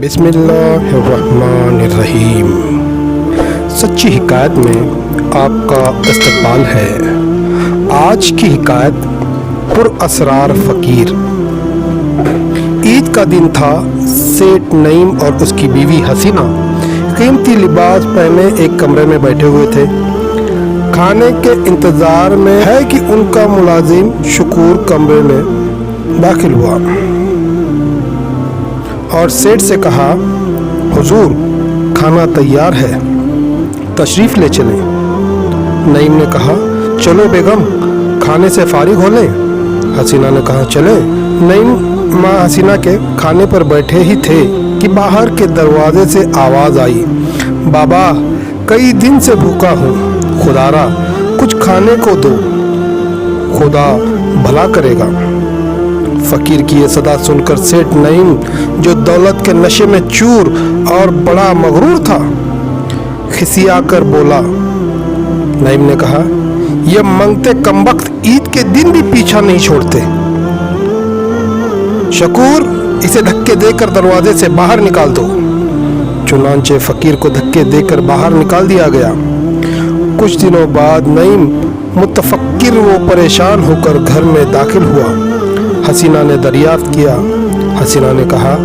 बिस्मिल्लाहिर्रहमानिर्रहीम। सच्ची हिकायत में आपका इस्तकबाल है। आज की हिकायत पुरअसरार फ़कीर। ईद का दिन था। सेठ नईम और उसकी बीवी हसीना कीमती लिबास पहने एक कमरे में बैठे हुए थे। खाने के इंतज़ार में है कि उनका मुलाजिम शकूर कमरे में दाखिल हुआ और सेठ से कहा, हुजूर खाना तैयार है, तशरीफ़ ले चलें। नईम ने कहा, चलो बेगम, खाने से फारिग हो लें। हसीना ने कहा, चले। नईम माँ हसीना के खाने पर बैठे ही थे कि बाहर के दरवाजे से आवाज़ आई, बाबा कई दिन से भूखा हूँ, खुदारा कुछ खाने को दो, खुदा भला करेगा। फ़कीर की ये सदा सुनकर सेठ नईम, जो दौलत के नशे में चूर और बड़ा मगरूर था, खिसिया कर बोला। नईम ने कहा, ये मंगते कमबख्त ईद के दिन भी पीछा नहीं छोड़ते। शकूर, इसे धक्के देकर दरवाजे से बाहर निकाल दो। चुनांचे फ़कीर को धक्के देकर बाहर निकाल दिया गया। कुछ दिनों बाद नईम मुतफक्किर व परेशान होकर घर में दाखिल हुआ। हसीना ने दरियाफ्त किया। हसीना ने कहा,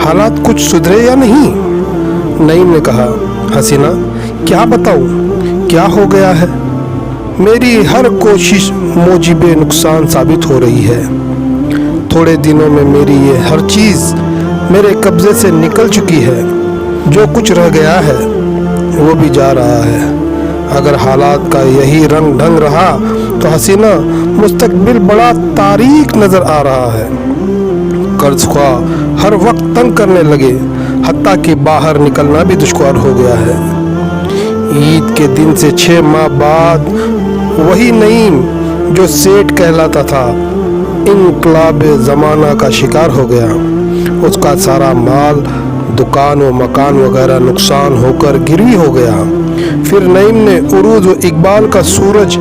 हालात कुछ सुधरे या नहीं? नईम ने कहा, हसीना क्या बताऊं, क्या हो गया है? मेरी हर कोशिश मोजिबे नुकसान साबित हो रही है। थोड़े दिनों में मेरी ये हर चीज़ मेरे कब्ज़े से निकल चुकी है। जो कुछ रह गया है वो भी जा रहा है। अगर हालात का यही रंग ढंग रहा तो हसीना मुस्तकबिल बड़ा तारीक नज़र आ रहा है। कर्ज ख्वाह हर वक्त तंग करने लगे, हत्ता कि बाहर निकलना भी दुश्वार हो गया है। ईद के दिन से 6 माह बाद वही नईम जो सेठ कहलाता था, इनकलाब ज़माना का शिकार हो गया। उसका सारा माल, दुकान व मकान वगैरह नुकसान होकर गिरवी हो गया। फिर नईम ने उरूज व इकबाल का सूरज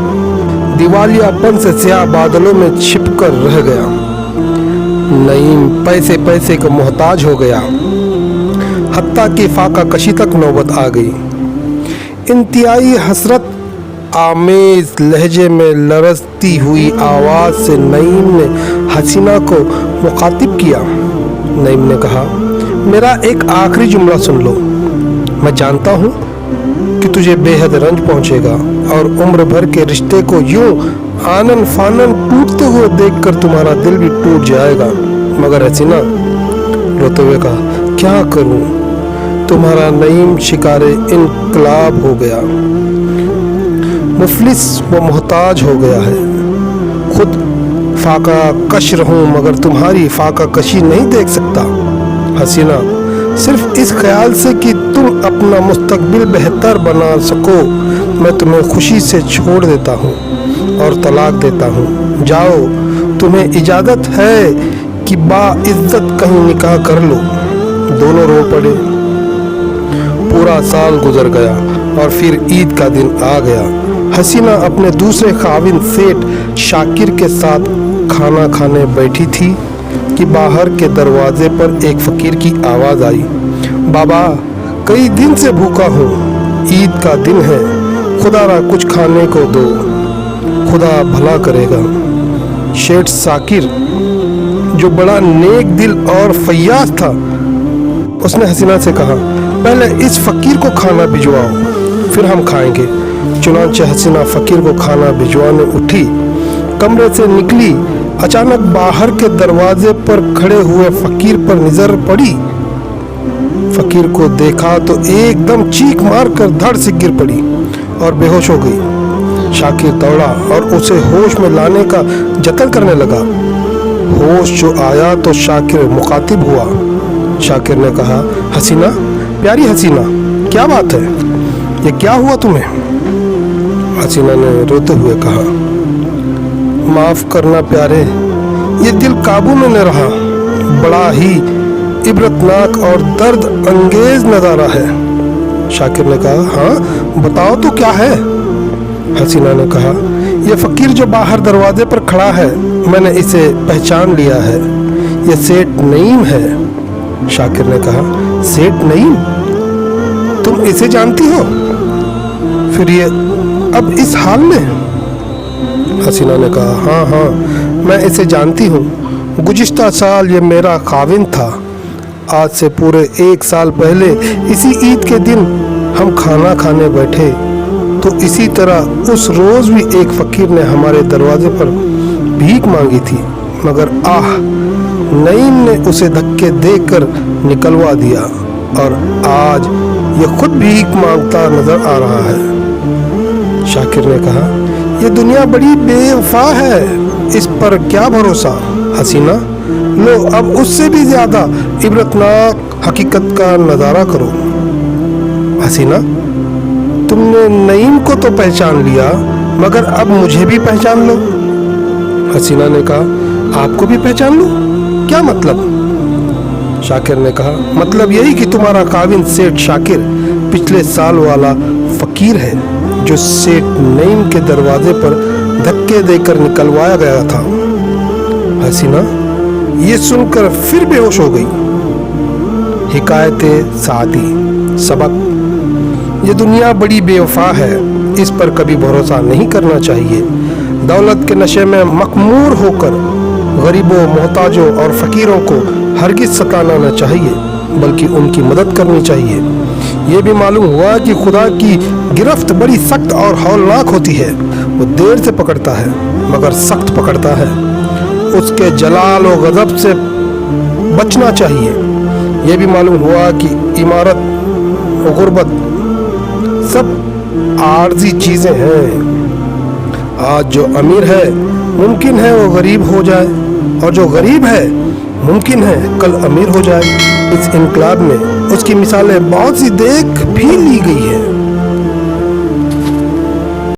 दिवालियापन से स्याह बादलों में छिपकर रह गया। नईम पैसे पैसे का मोहताज हो गया, हत्ता कि फाका कशी तक नौबत आ गई। इंतहाई हसरत आमेज लहजे में लरजती हुई आवाज़ से नईम ने हसीना को मुखातिब किया। नईम ने कहा, मेरा एक आखिरी जुमला सुन लो। मैं जानता हूँ कि तुझे बेहद रंज पहुँचेगा और उम्र भर के रिश्ते को यूं आनन फानन टूटते हुए देखकर तुम्हारा दिल भी टूट जाएगा। मगर हसीना रोते हुए कहा, क्या करूँ, तुम्हारा नईम शिकारे इनकलाब हो गया, मुफलिस व मोहताज हो गया है। खुद फाका कश रहूं मगर तुम्हारी फाका कशी नहीं देख सकता। हसीना, सिर्फ इस ख्याल से कि तुम अपना मुस्तकबिल बेहतर बना सको मैं तुम्हें खुशी से छोड़ देता हूँ और तलाक देता हूँ। जाओ, तुम्हें इजाज़त है कि बाइज्जत कहीं निकाह कर लो। दोनों रो पड़े। पूरा साल गुजर गया और फिर ईद का दिन आ गया। हसीना अपने दूसरे खाविन सेठ शाकिर के साथ खाना खाने बैठी थी कि बाहर के दरवाजे पर एक फ़कीर की आवाज़ आई, बाबा कई दिन से भूखा हूँ, ईद का दिन है, खुदारा कुछ खाने को दो, खुदा भला करेगा। शेठ शाकिर जो बड़ा नेक दिल और फयाज था, उसने हसीना से कहा, पहले इस फ़कीर को खाना भिजवाओ, फिर हम खाएंगे। चुनांचे हसीना फ़कीर को खाना भिजवाने उठी, कमरे से निकली। अचानक बाहर के दरवाजे पर खड़े हुए फ़कीर पर नज़र पड़ी। फ़कीर को देखा तो एकदम चीख मार कर धड़ से गिर पड़ी और बेहोश हो गई। शाकिर दौड़ा और उसे होश में लाने का जतन करने लगा। होश जो आया तो शाकिर मुखातिब हुआ। शाकिर ने कहा, हसीना, प्यारी हसीना, क्या बात है, ये क्या हुआ तुम्हें? हसीना ने रोते हुए कहा, माफ़ करना प्यारे, ये दिल काबू में न रहा, बड़ा ही इबरतनाक और दर्द अंगेज नज़ारा है। शाकिर ने कहा, हाँ बताओ तो क्या है? हसीना ने कहा, ये फ़कीर जो बाहर दरवाजे पर खड़ा है, मैंने इसे पहचान लिया है, ये सेठ नईम है। शाकिर ने कहा, सेठ नईम, तुम इसे जानती हो? फिर ये अब इस हाल में है? हसीना ने कहा, हाँ हाँ, मैं इसे जानती हूँ। गुज़िश्ता साल ये मेरा खाविंद था। आज से पूरे 1 साल पहले इसी ईद के दिन हम खाना खाने बैठे तो इसी तरह उस रोज़ भी एक फ़कीर ने हमारे दरवाजे पर भीख मांगी थी, मगर नईम ने उसे धक्के देकर निकलवा दिया और आज ये खुद भीख मांगता नजर आ रहा है। शाकिर ने कहा, ये दुनिया बड़ी बेवफा है, इस पर क्या भरोसा। हसीना, लो अब उससे भी ज्यादा इबरतनाक हकीकत का नज़ारा करो। हसीना, तुमने नईम को तो पहचान लिया, मगर अब मुझे भी पहचान लो। हसीना ने कहा, आपको भी पहचान लो? क्या मतलब? शाकिर ने कहा, मतलब यही कि तुम्हारा खाविंद सेठ शाकिर पिछले साल वाला फकीर है जो सेठ नईम के दरवाजे पर धक्के देकर निकलवाया गया था। हसीना ये सुनकर फिर बेहोश हो गई। हिकायते सादी सबक, ये दुनिया बड़ी बेवफा है, इस पर कभी भरोसा नहीं करना चाहिए। दौलत के नशे में मखमूर होकर गरीबों, मोहताजों और फ़कीरों को हरगिज़ सताना न चाहिए, बल्कि उनकी मदद करनी चाहिए। ये भी मालूम हुआ कि खुदा की गिरफ्त बड़ी सख्त और हौलनाक होती है। वो देर से पकड़ता है मगर सख्त पकड़ता है। उसके जलाल और गज़ब से बचना चाहिए। ये भी मालूम हुआ कि इमारत और गुर्बत सब आर्जी चीज़ें हैं। आज जो अमीर है मुमकिन है वो गरीब हो जाए, और जो गरीब है मुमकिन है कल अमीर हो जाए। इस इनकलाब में उसकी मिसालें बहुत सी देख भी ली गई है।